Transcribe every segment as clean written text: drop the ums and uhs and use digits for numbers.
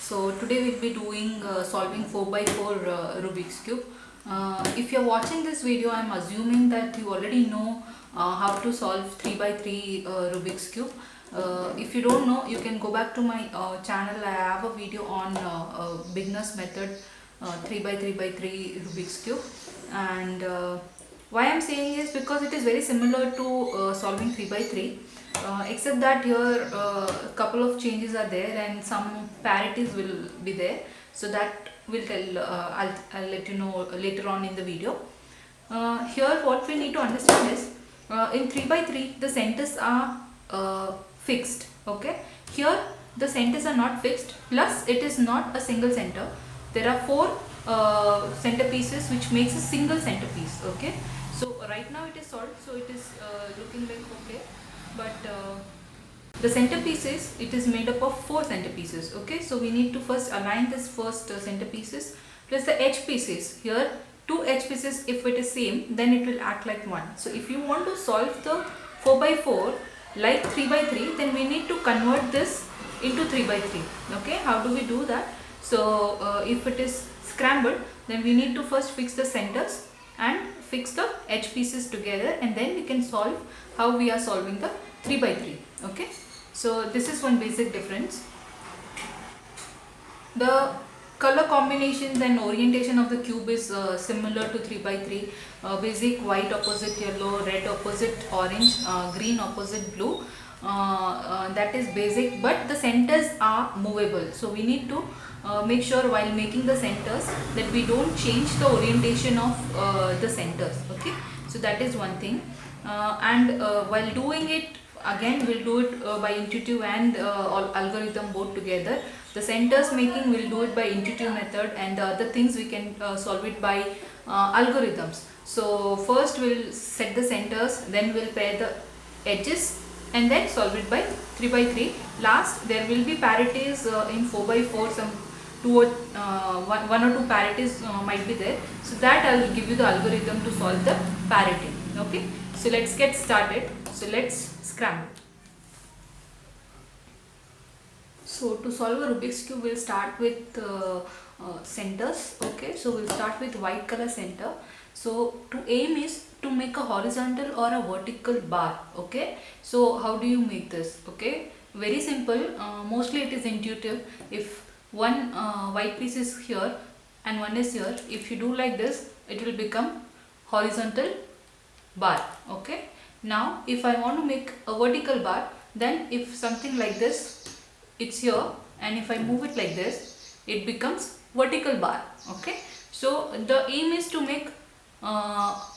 So today we'll be doing solving 4 by 4 Rubik's Cube. If you're watching this video, I'm assuming that you already know how to solve 3 by 3 Rubik's Cube. If you don't know, you can go back to my channel. I have a video on beginner's method 3 by 3 Rubik's Cube. And why I'm saying is because it is very similar to solving 3 by 3. Except that here a couple of changes are there and some parities will be there, so that will tell I'll let you know later on in the video. Here what we need to understand is in 3 by 3 the centers are fixed. Okay, here the centers are not fixed, plus it is not a single center. There are 4 centerpieces which makes a single centerpiece. Okay, so right now it is solved, so it is looking like okay, but the centerpieces, it is made up of 4 centerpieces. Okay, so we need to first align this first centerpieces plus the edge pieces. Here 2 edge pieces, if it is same, then it will act like one. So if you want to solve the 4 by 4 like 3 by 3, then we need to convert this into 3 by 3. Okay, how do we do that? So if it is scrambled, then we need to first fix the centers and fix the edge pieces together, and then we can solve how we are solving the 3 by 3. Okay, so this is one basic difference. The color combinations and orientation of the cube is similar to 3 by 3. Basic white opposite yellow, red opposite orange, green opposite blue. That is basic, but the centers are movable, so we need to make sure while making the centers that we don't change the orientation of the centers. Okay, so that is one thing. And while doing it, again we'll do it by intuitive and algorithm both together. The centers making we'll do it by intuitive method, and the other things we can solve it by algorithms. So first we'll set the centers, then we'll pair the edges, and then solve it by 3 by 3. Last, there will be parities in 4 by 4, some one or two parities might be there, so that I will give you the algorithm to solve the parity. Okay, so let's get started. So let's scramble. So to solve a Rubik's Cube, we'll start with centers. Okay, so we'll start with white color center. So to aim is to make a horizontal or a vertical bar. Okay, so how do you make this? Okay, very simple. Mostly it is intuitive. If one white piece is here and one is here, if you do like this, it will become horizontal bar. Okay, now if I want to make a vertical bar, then if something like this, it's here, and if I move it like this, it becomes vertical bar. Okay, so the aim is to make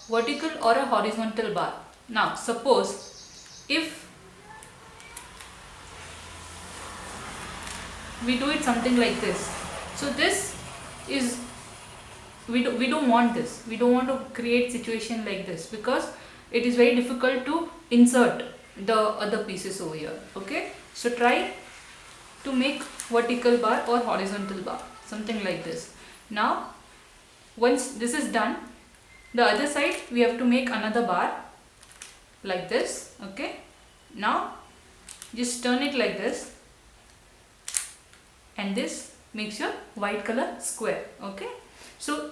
vertical or a horizontal bar. Now suppose if we do it something like this, so this is we don't want this. We don't want to create situation like this because it is very difficult to insert the other pieces over here. Okay, so try to make vertical bar or horizontal bar, something like this. Now once this is done, the other side we have to make another bar like this. Okay, now just turn it like this, and this makes your white color square. Okay, so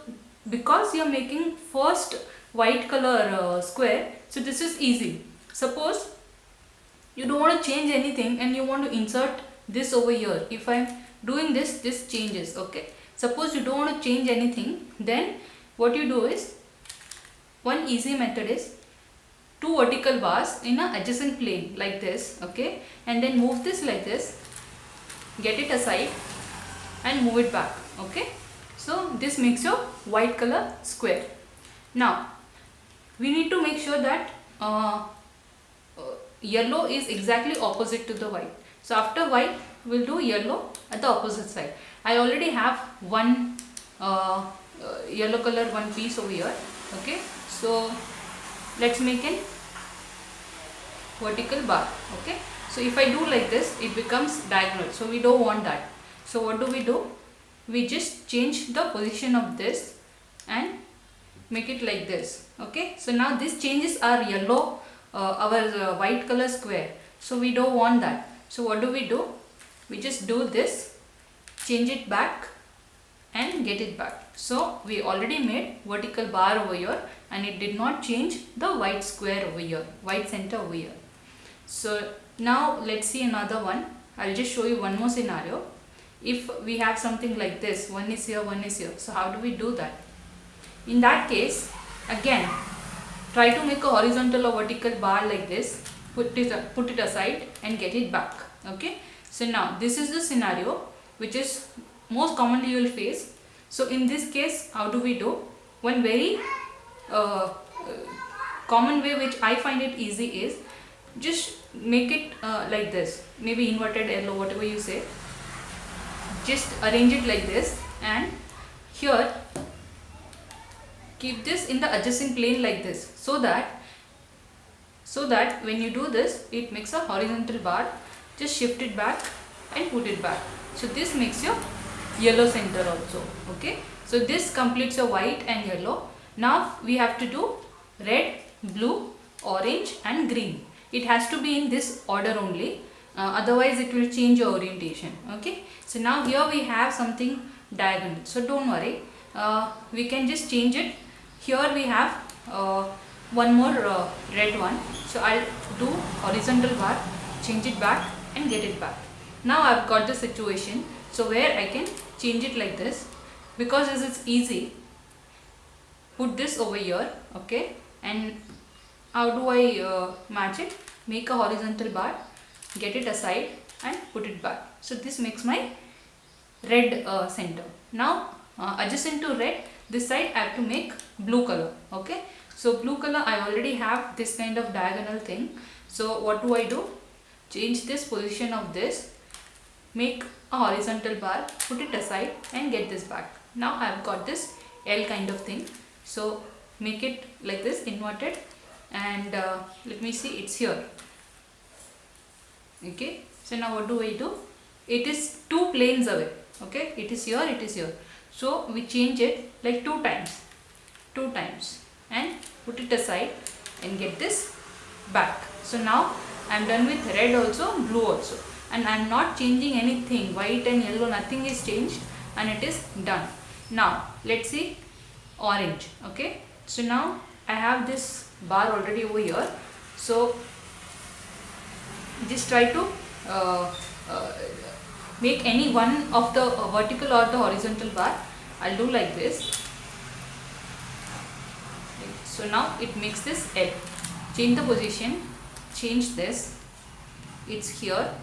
because you are making first white color square, so this is easy. Suppose you don't want to change anything and you want to insert this over here. If I'm doing this, this changes. Okay, suppose you don't want to change anything, then what you do is, one easy method is 2 vertical bars in a adjacent plane like this. Okay, and then move this like this, get it aside and move it back. Okay, so this makes your white color square. Now we need to make sure that yellow is exactly opposite to the white. So after white, we'll do yellow at the opposite side. I already have one yellow color one piece over here. Okay, so let's make an vertical bar. Okay, so if I do like this, it becomes diagonal, so we don't want that. So what do? We just change the position of this and make it like this. Okay, so now this changes our yellow our white color square, so we don't want that. So what do? We just do this change it back and get it back. So we already made vertical bar over here and it did not change the white square over here, white center over here. So now let's see another one. I'll just show you one more scenario. If we have something like this, one is here, one is here. So how do we do that? In that case, again, try to make a horizontal or vertical bar like this. Put it aside and get it back. Okay. So now this is the scenario which is most commonly you will face. So in this case, how do we do? One very common way which I find it easy is just make it like this, maybe inverted L or whatever you say. Just arrange it like this and here keep this in the adjacent plane like this, so that when you do this it makes a horizontal bar. Just shift it back and put it back. So this makes your yellow center also. Okay, so this completes your white and yellow. Now we have to do red, blue, orange and green. It has to be in this order only, otherwise it will change your orientation. Okay, so now here we have something diagonal, so don't worry, we can just change it. Here we have one more red one, so I'll do horizontal bar, change it back and get it back. Now I've got the situation, so where I can change it like this, because this is easy. Put this over here. Okay, and how do I match it? Make a horizontal bar, get it aside and put it back. So this makes my red center. Now adjacent to red, this side I have to make blue color. Okay, so blue color I already have this kind of diagonal thing. So what do? Change this position of this, make a horizontal bar, put it aside and get this back. Now I have got this L kind of thing. So make it like this, inverted, and let me see, it's here. Okay, so now what do? It is two planes away. Okay, it is here, it is here. So we change it like two times and put it aside and get this back. So now I am done with red also, blue also, and I am not changing anything. White and yellow, nothing is changed and it is done. Now let's see orange. Okay, so now I have this bar already over here. So just try to make any one of the vertical or the horizontal bar. I'll do like this. So now it makes this L. Change the position, change this. It's here,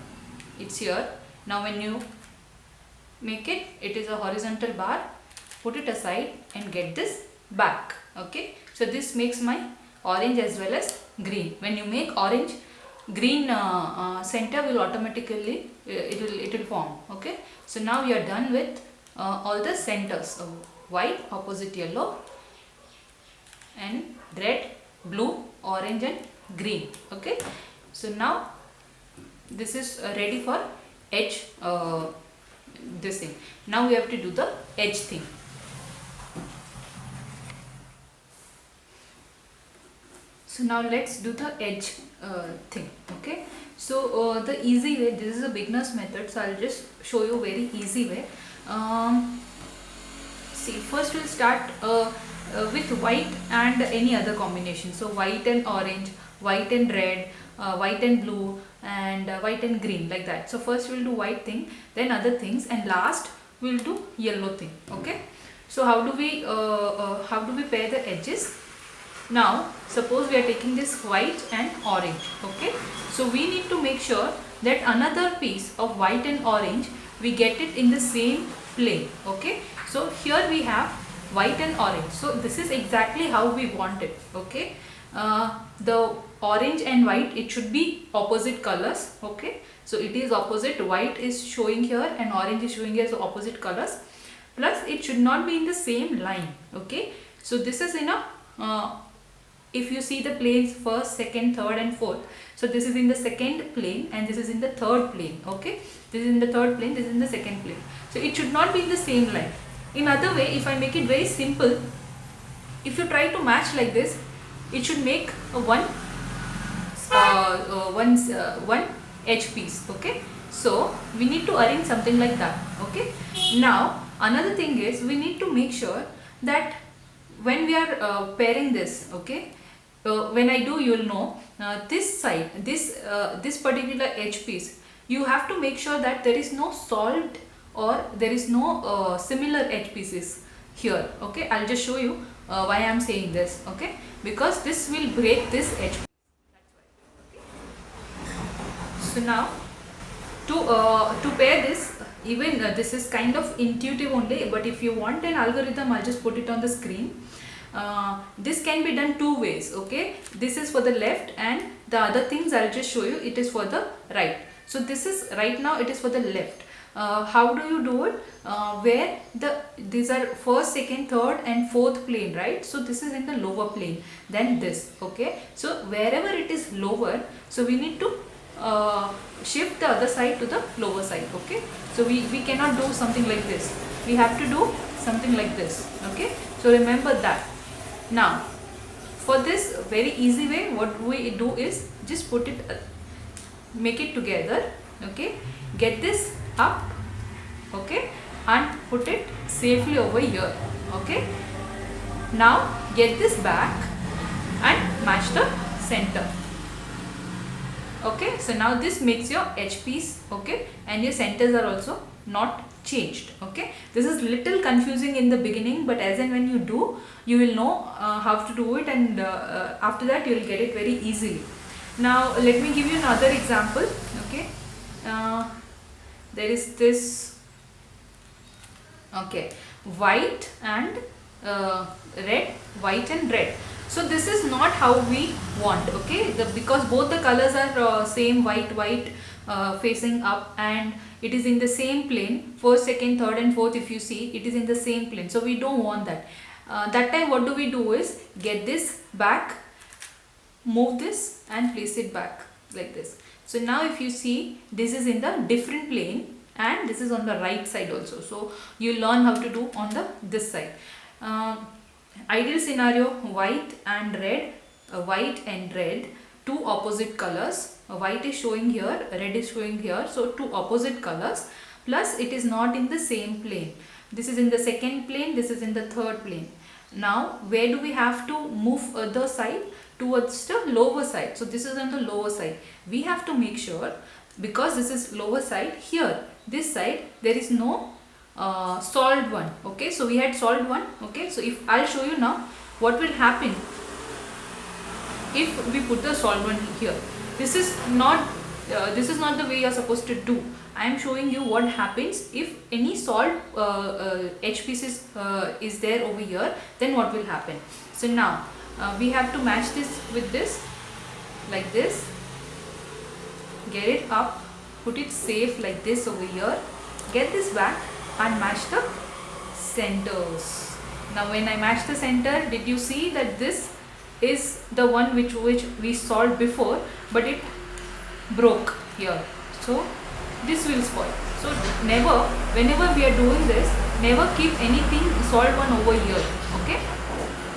it's here. Now when you make it, it is a horizontal bar. Put it aside and get this back. Okay, so this makes my orange as well as green. When you make orange, green center will automatically it will form. Okay, so now you are done with all the centers. So white opposite yellow and red, blue, orange and green. Okay, so now this is ready for edge this thing. Now we have to do the edge thing. So now let's do the edge thing. Okay, so the easy way, this is a beginner's method, so I'll just show you very easy way. See, first we'll start with white and any other combination. So white and orange, white and red, white and blue, and white and green, like that. So first we'll do white thing, then other things, and last we'll do yellow thing. Okay, so how do we pair the edges? Now suppose we are taking this white and orange. Okay, so we need to make sure that another piece of white and orange, we get it in the same plane. Okay, so here we have white and orange, so this is exactly how we want it. Okay, the orange and white, it should be opposite colors. Okay, so it is opposite, white is showing here and orange is showing here, so opposite colors, plus it should not be in the same line. Okay, so this is in a if you see the planes first, second, third and fourth, so this is in the second plane and this is in the third plane. Okay, this is in the third plane, this is in the second plane, so it should not be in the same line. In other way, if I make it very simple, if you try to match like this, it should make a one edge piece. Okay, So we need to arrange something like that. Okay. Now another thing is we need to make sure that when we are pairing this, okay, when I do, you'll know this side, this particular edge piece, you have to make sure that there is no solved or there is no similar edge pieces here. Okay, I'll just show you why I'm saying this. Okay, because this will break this edge. So now to pair this, even this is kind of intuitive only, but if you want an algorithm, I'll just put it on the screen. This can be done two ways. Okay, this is for the left and the other things I'll just show you, it is for the right. So this is right now, it is for the left. How do you do it? Where these are first, second, third and fourth plane, right? So this is in the lower plane than this. Okay, so wherever it is lower, so we need to shift the other side to the lower side. Okay, so we cannot do something like this, we have to do something like this. Okay, so remember that. Now for this very easy way, what we do is just put it, make it together. Okay, get this up, okay, and put it safely over here. Okay, now get this back and match the center. Okay, so now this makes your edge piece. Okay, and your centers are also not changed. Okay, this is little confusing in the beginning, but as and when you do, you will know how to do it, and after that you will get it very easily. Now let me give you another example. Okay, there is this, okay, white and red, white and red. So this is not how we want. Okay, because both the colors are same, white facing up, and it is in the same plane, first, second, third and fourth. If you see, it is in the same plane, so we don't want that. That time what do we do is get this back, move this and place it back like this. So now if you see, this is in the different plane and this is on the right side also, so you learn how to do on the this side. Ideal scenario, white and red, two opposite colors. White is showing here, red is showing here, so two opposite colors, plus it is not in the same plane. This is in the second plane, this is in the third plane. Now where do we have to move the side? Towards the lower side. So this is on the lower side. We have to make sure, because this is lower side, here this side there is no solved one. Okay, so we had solved one. Okay, so if I'll show you now what will happen if we put the solved one here. This is not the way you are supposed to do. I am showing you what happens if any solved edge pieces is there over here, then what will happen. So now we have to match this with this, like this, get it up, put it safe like this over here, get this back and match the centers. Now when I match the center, did you see that this is the one which we solved before, but it broke here, so this will spoil. So never, whenever we are doing this, never keep anything solved one over here. Okay,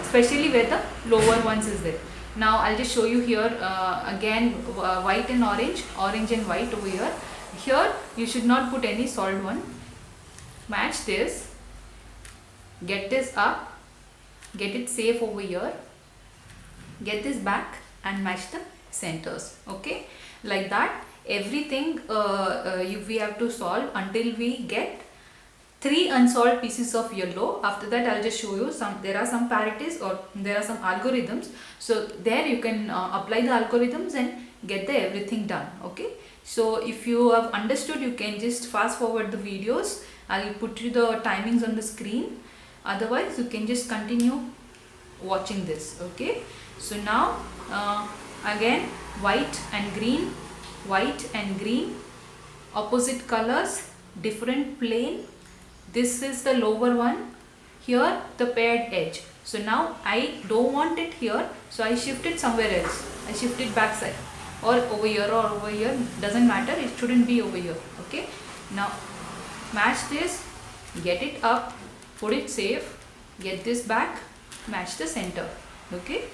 especially where the lower ones is there. Now I'll just show you here again, white and orange and white over here. Here you should not put any solved one. Match this, get this up, get it safe over here, get this back and match the centers. Okay, like that everything we have to solve until we get 3 unsolved pieces of yellow. After that I'll just show you there are some parities or there are some algorithms, so there you can apply the algorithms and get the everything done. Okay, so if you have understood, you can just fast forward the videos. I'll put you the timings on the screen, otherwise you can just continue watching this. Okay, so now again white and green, opposite colors, different plane. This is the lower one, here the paired edge. So now I don't want it here, so I shift it somewhere else. I shift it back side or over here or over here, doesn't matter, it shouldn't be over here. Okay, now match this, get it up, put it safe, get this back, match the center. Okay,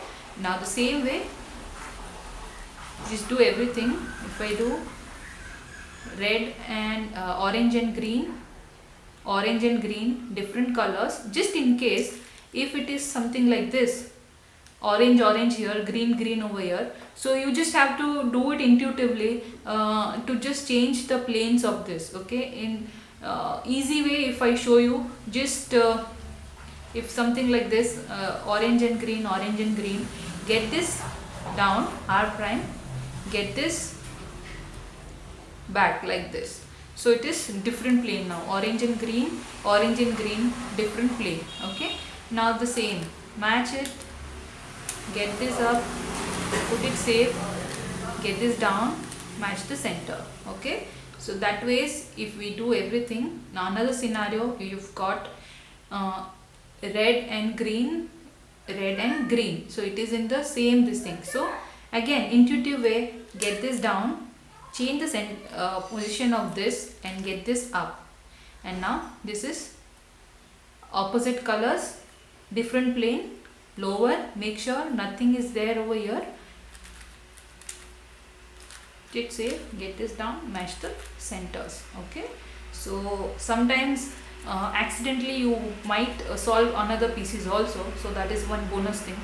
now the same way, just do everything. If I do red and orange and green, different colors, just in case if it is something like this, orange here, green over here. So you just have to do it intuitively to just change the planes of this. Okay, in easy way, if I show you, just if something like this, orange and green, get this down, R prime, get this back like this. So it is different plane now, orange and green, different plane. Okay, now the same, match it, get this up, put it safe, get this down, match the center. Okay, so that ways if we do everything. Now another scenario, you've got red and green, so it is in the same this thing. So again, intuitive way, get this down, change the position of this and get this up, and now this is opposite colors, different plane, lower, make sure nothing is there over here, get safe, get this down, match the centers. Okay, so sometimes accidentally you might solve another pieces also, so that is one bonus thing.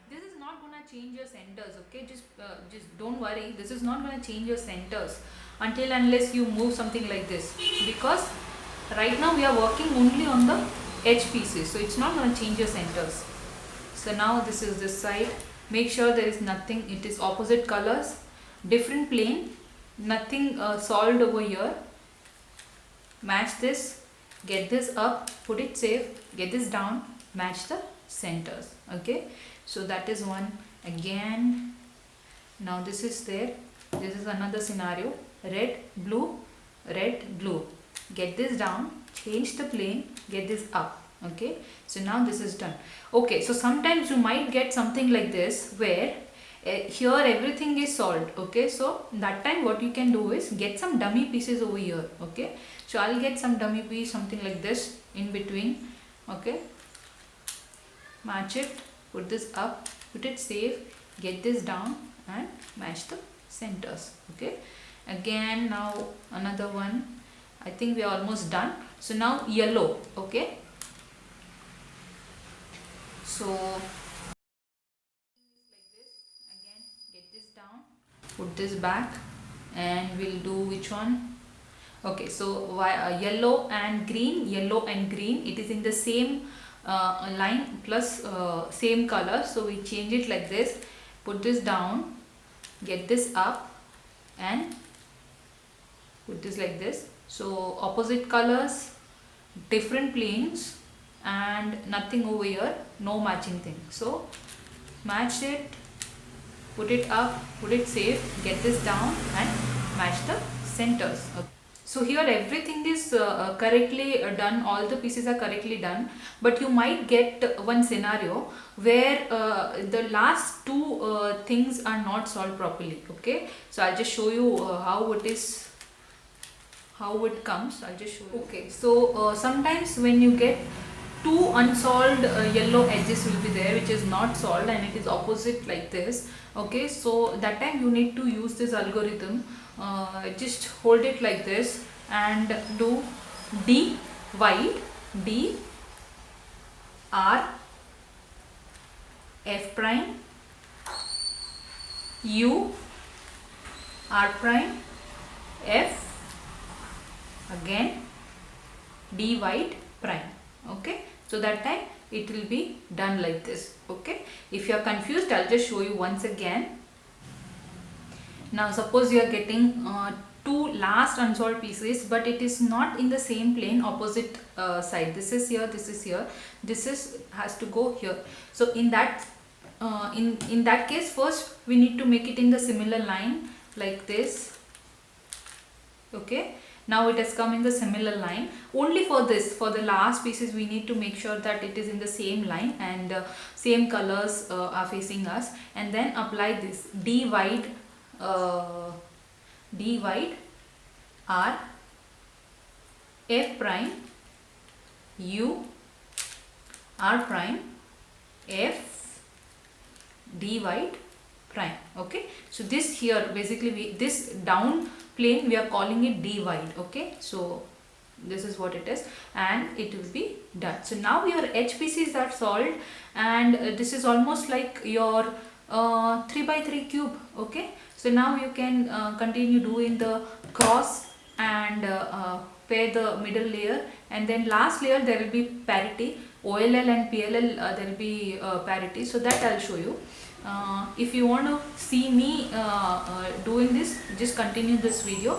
This is not gonna change your centers. Okay, just don't worry, this is not gonna change your centers until unless you move something like this, because right now we are working only on the edge pieces, so it's not going to change your centers. So now this is this side, make sure there is nothing, it is opposite colors, different plane, nothing solved over here, match this, get this up, put it safe, get this down, match the centers. Okay, so that is one. Again, now this is there, this is another scenario, red blue, get this down, change the plane, get this up. Okay, so now this is done. Okay, so sometimes you might get something like this where here everything is solved. Okay, so that time what you can do is get some dummy pieces over here. Okay, so I'll get some dummy piece, something like this in between. Okay, match it, put this up, put it safe, get this down and match the centers. Okay, again, now another one. I think we are almost done. So now yellow. Okay, so like this, again get this down, put this back, and we'll do which one. Okay, so yellow and green, it is in the same line plus same color, so we change it like this, put this down, get this up and put this like this. So opposite colors, different planes and nothing over here, no matching thing. So match it, put it up, put it safe, get this down and match the centers. Okay. So here everything is correctly done, all the pieces are correctly done, but you might get one scenario where the last two things are not solved properly. Okay, so I'll just show you how it comes. I'll just show you. Okay, so sometimes when you get two unsolved yellow edges will be there which is not solved and it is opposite like this. Okay, so that time you need to use this algorithm. Just hold it like this and do D wide, D R F prime U R prime F again D wide prime. Okay, so that time it will be done like this. Okay, if you are confused, I'll just show you once again. Now suppose you are getting two last unsolved pieces, but it is not in the same plane, opposite side. This is here, this is here, this is has to go here. So in that in that case, first we need to make it in the similar line like this. Okay, now it has come in the similar line. Only for this, for the last pieces, we need to make sure that it is in the same line and same colors are facing us, and then apply this D wide R F prime, U, R prime, F, D white prime. Okay, so this here basically this down plane we are calling it D white. Okay, so this is what it is, and it will be done. So now your HPCs are solved, and this is almost like your 3 by 3 cube. Okay, so now you can continue doing the cross and pair the middle layer, and then last layer there will be parity. OLL and PLL there will be parity, so that I'll show you. If you want to see me doing this, just continue this video.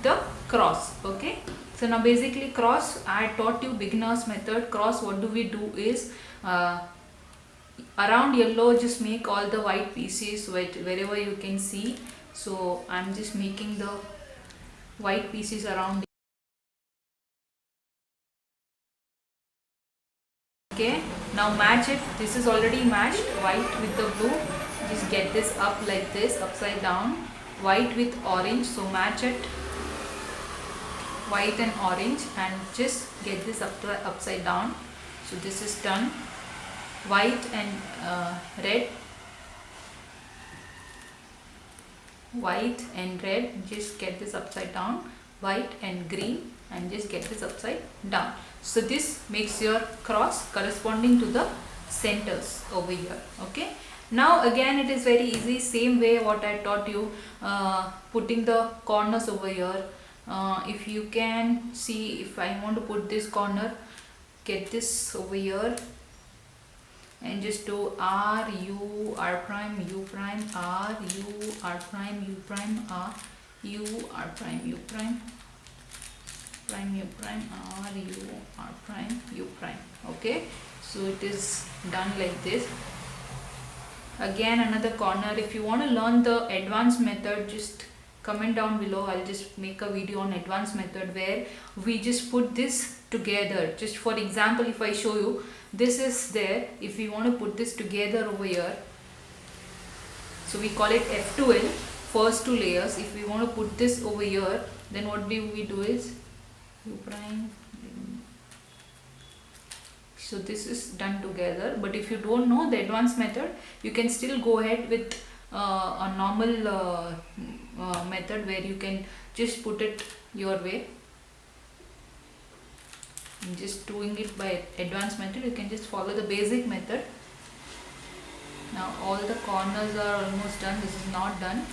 The cross. Okay, so now basically cross, I taught you beginners method. Cross, what do we do is around yellow just make all the white pieces wherever you can see. So I'm just making the white pieces around. Okay, now match it. This is already matched, white with the blue. Just get this up like this, upside down. White with orange, so match it, white and orange, and just get this upside down. So this is done. White and red, white and red, just get this upside down. White and green, and just get this upside down. So this makes your cross corresponding to the centers over here. Okay, now again it is very easy, same way what I taught you, putting the corners over here. If you can see, if I want to put this corner, get this over here and just do R, U, R prime, U prime, R, U, R prime, U prime, R, U, R prime, U prime, prime, U prime, R, U, R prime, U prime. Okay, so it is done like this. Again another corner. If you want to learn the advanced method, just comment down below. I'll just make a video on advanced method where we just put this together. Just for example, if I show you, this is there. If we want to put this together over here, so we call it F2L, first two layers. If we want to put this over here, then what we do is U prime. So this is done together. But if you don't know the advanced method, you can still go ahead with a normal method where you can just put it your way. Just doing it by advanced method, you can just follow the basic method. Now all the corners are almost done. This is not done.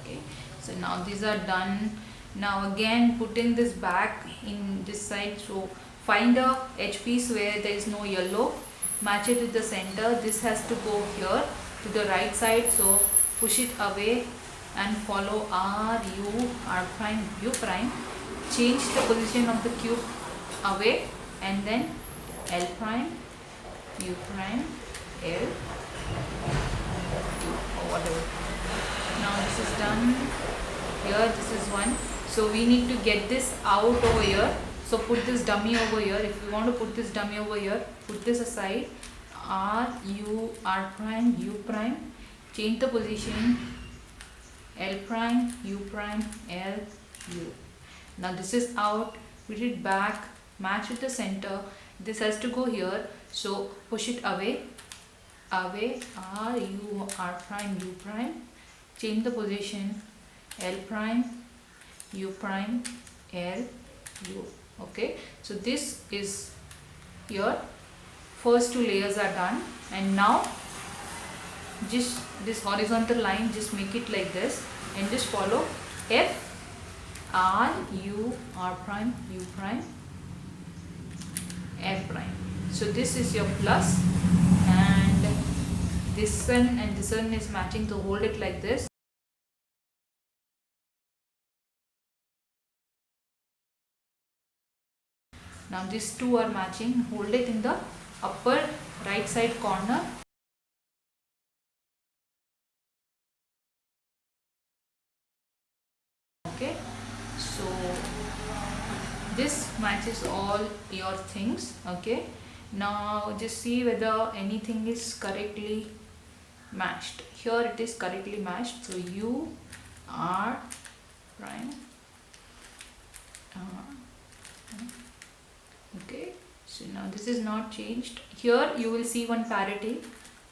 Okay, so now these are done. Now again putting this back in this side, so find a edge piece where there is no yellow, match it with the center. This has to go here to the right side, so push it away and follow R, U, R prime, U prime. Change the position of the cube away, and then L prime, U prime, L, U, or whatever. Now this is done. Here this is one. So we need to get this out over here. So put this dummy over here. If you want to put this dummy over here, put this aside. R, U, R prime, U prime. Change the position. L prime, U prime, L, U. Now this is out. Put it back. Match with the center. This has to go here. So push it away. Away. R, U, R prime, U prime. Change the position. L prime, U prime, L, U. Okay, so this is your first two layers are done, and now just this horizontal line, just make it like this and just follow F, R, U, R prime, U prime, F prime. So this is your plus, and this one and this one is matching, to hold it like this. Now these two are matching, hold it in the upper right side corner. Okay, so this matches all your things. Okay, Now just see whether anything is correctly matched. Here it is correctly matched, so U R prime. Okay, so now this is not changed. Here you will see one parity.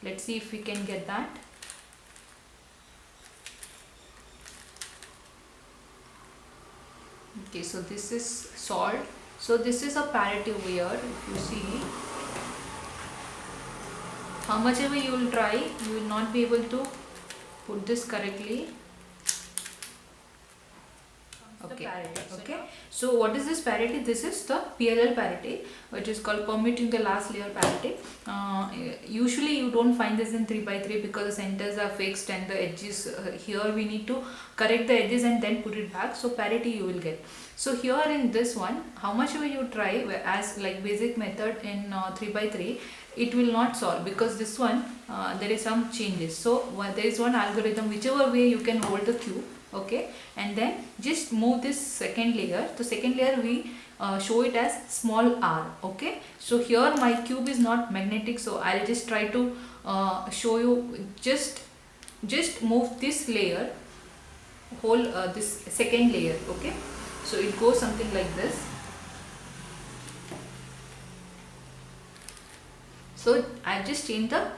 Let's see if we can get that. Okay, so this is solved. So this is a parity over here. If you see, how much ever you will try, you will not be able to put this correctly. Okay. Okay. So what is this parity? This is the PLL parity, which is called permuting the last layer parity. Usually you don't find this in 3x3 because the centers are fixed and the edges, here we need to correct the edges and then put it back. So parity you will get. So here in this one, how much ever you try as like basic method in 3x3, it will not solve because this one there is some changes. So there is one algorithm, whichever way you can hold the cube. Okay, and then just move this second layer. The second layer we show it as small r. Okay, so here my cube is not magnetic, so I'll just try to show you. Just move this layer, whole this second layer. Okay, so it goes something like this. So I've just changed the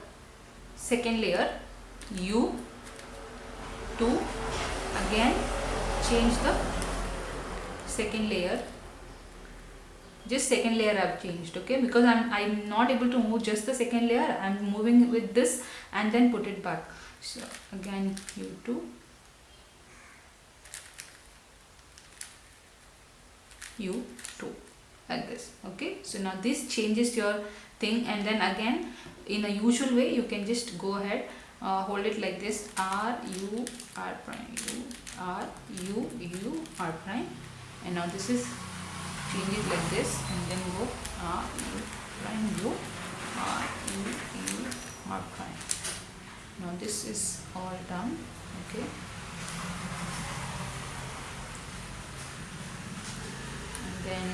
second layer, U2. Again change the second layer, just second layer I have changed. Okay, because I'm not able to move just the second layer, I'm moving with this and then put it back. So again U2, U2 like this. Okay, so now this changes your thing, and then again in a usual way you can just go ahead, hold it like this, R U R prime, U R U U R prime, and now this is change it like this, and then go R U prime U R U U R prime. Now this is all done. Okay, and then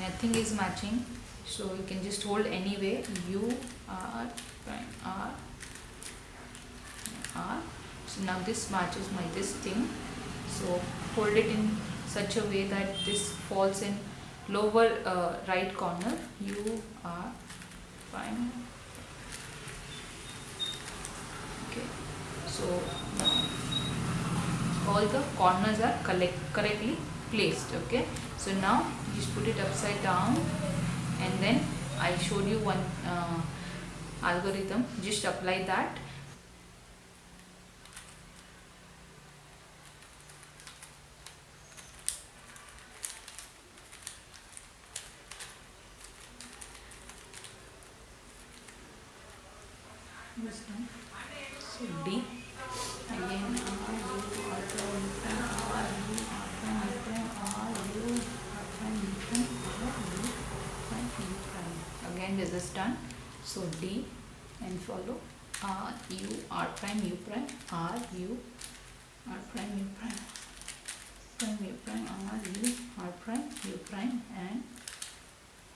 nothing is matching, so you can just hold anyway, U R prime R. So now this matches my this thing, so hold it in such a way that this falls in lower right corner, U R prime. Okay, so now all the corners are correctly placed. Okay, so now just put it upside down, and then I showed you one algorithm, just apply that. This one. So D again, again this is done. So D and follow R U R prime U prime R U R prime U prime prime U prime R U R prime U prime and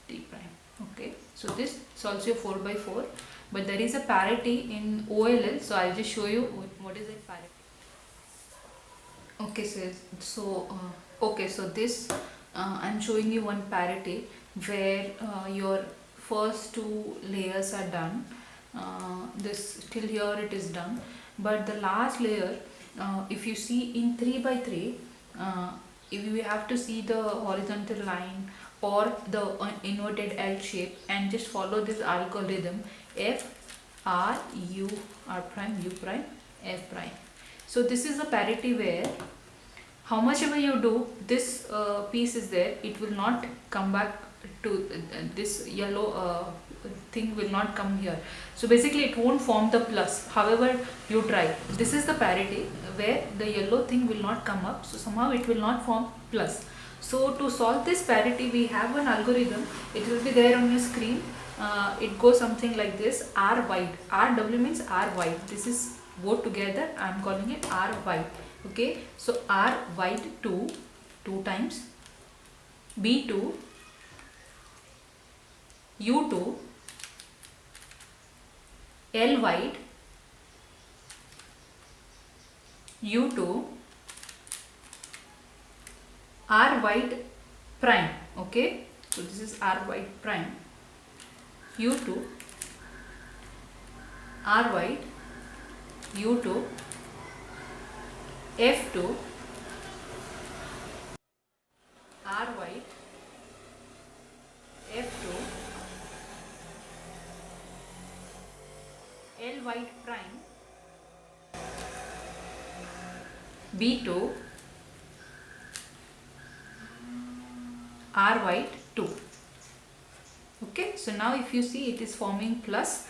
D prime. Okay, so this solves your 4x4, but there is a parity in OLL, so I'll just show you what is that parity. Okay, so this I'm showing you one parity where your first two layers are done. This till here it is done, but the last layer, if you see in 3x3, if you have to see the horizontal line or the inverted L shape and just follow this algorithm, F R U R prime U prime F prime. So this is a parity where how much ever you do, this piece is there, it will not come back to this yellow thing will not come here. So basically it won't form the plus, however you try. This is the parity where the yellow thing will not come up, so somehow it will not form plus. So to solve this parity, we have an algorithm. It will be there on your screen. It goes something like this: R wide. RW means R wide. This is both together. I am calling it R wide. Okay. So R wide 2 times, B2, U2, L wide, U2, R wide prime. Okay, so this is R wide prime, U2, R wide, U2, F2, R wide, F2, L wide prime, B2, R wide 2. Okay, so now if you see, it is forming plus.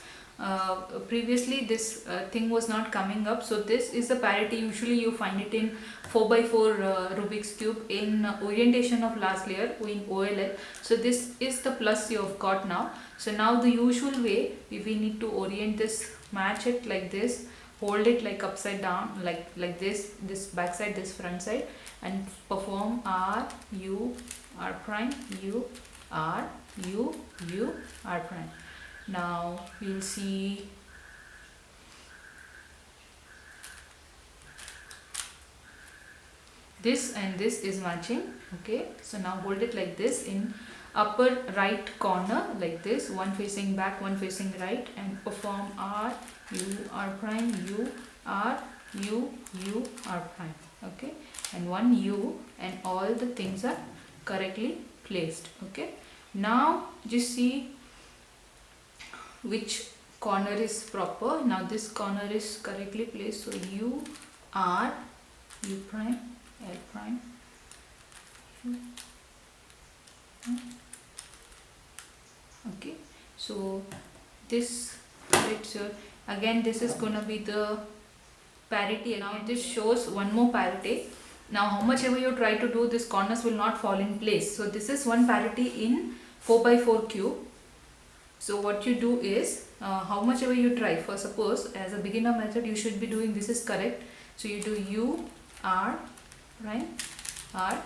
Previously this thing was not coming up, so this is the parity. Usually you find it in 4x4 Rubik's cube in orientation of last layer in OLL. So this is the plus you have got now. So now the usual way, if we need to orient this, match it like this, hold it like upside down, like this back side, this front side, and perform R, U, R prime, U, R, U, U, R prime. Now we'll see this and this is matching. Okay, so now hold it like this in upper right corner like this, one facing back, one facing right, and perform R, U, R prime, U, R, U, U, R prime. Okay, and one U, and all the things are correctly placed. Okay, now just see which corner is proper. Now this corner is correctly placed, so U, R, U prime, L prime, U, okay, so this right, again this is gonna be the parity. Now this shows one more parity. Now how much ever you try to do, this corners will not fall in place. So this is one parity in 4x4 cube. So what you do is, how much ever you try, for suppose as a beginner method you should be doing, this is correct. So you do U, R prime, R.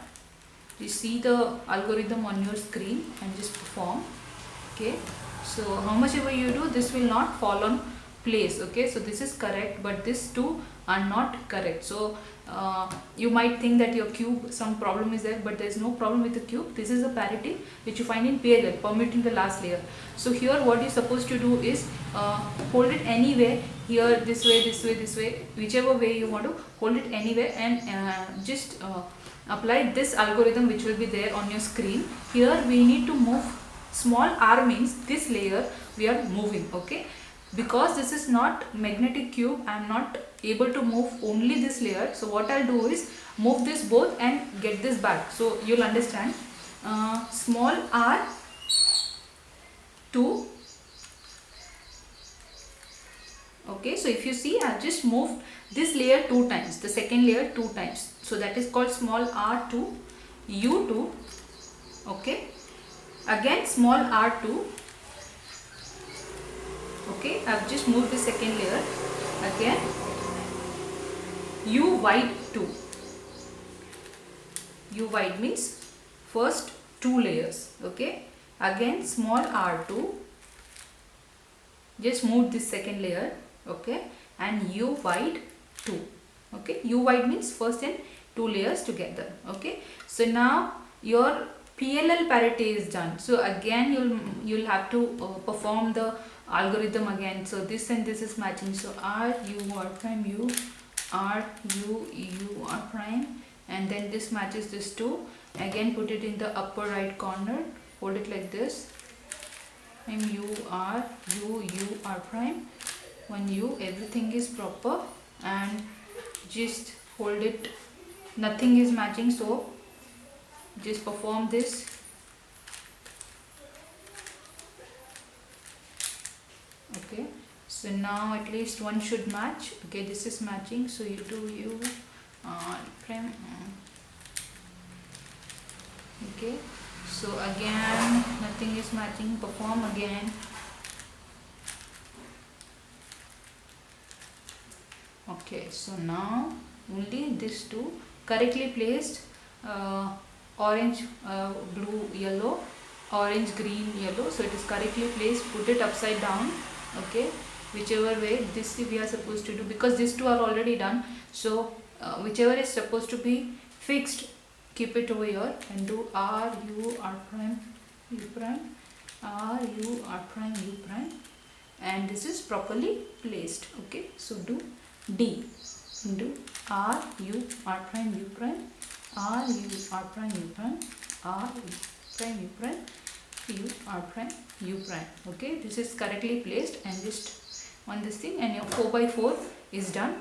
You see the algorithm on your screen and just perform. Okay, so how much ever you do, this will not fall on place. Okay, so this is correct, but these two are not correct. So you might think that your cube, some problem is there, but there is no problem with the cube. This is a parity which you find in PLL, permuting the last layer. So here what you're supposed to do is hold it anywhere, here, this way, this way, this way, whichever way you want to hold it anywhere, and just apply this algorithm which will be there on your screen. Here we need to move. Small r means this layer we are moving. Okay, because this is not magnetic cube, I am not able to move only this layer. So what I'll do is move this both and get this back. So you'll understand. Small r 2. Okay, so if you see, I've just moved this layer 2 times, the second layer 2 times. So that is called small r2, U2. Okay, again small r2. Okay, I've just moved the second layer. Again U wide 2. U wide means first 2 layers. Okay, again small r2. Just move this second layer. Okay, and U wide 2. Okay, U wide means first and 2 layers together. Okay, so now your PLL parity is done. So again you'll have to perform the algorithm again. So this and this is matching. So R, U, R prime, U, R, U, U, R prime, and then this matches this 2. Again put it in the upper right corner, hold it like this, and U, R, U, U, R prime, one U, everything is proper, and just hold it, nothing is matching, so just perform this. Okay, so now at least one should match. Okay, this is matching, so you do U, R prime. Okay, so again nothing is matching, perform again. Okay, so now only these two correctly placed, orange, blue, yellow, orange, green, yellow. So it is correctly placed. Put it upside down. Okay, whichever way this we are supposed to do, because these two are already done. So whichever is supposed to be fixed, keep it over here and do r u r prime u prime r u r prime u prime, and this is properly placed. Okay, so do d, do r u r prime u prime r u r prime u prime r u prime u prime u r prime u prime. Okay, this is correctly placed, and just on this thing, and your 4 by 4 is done.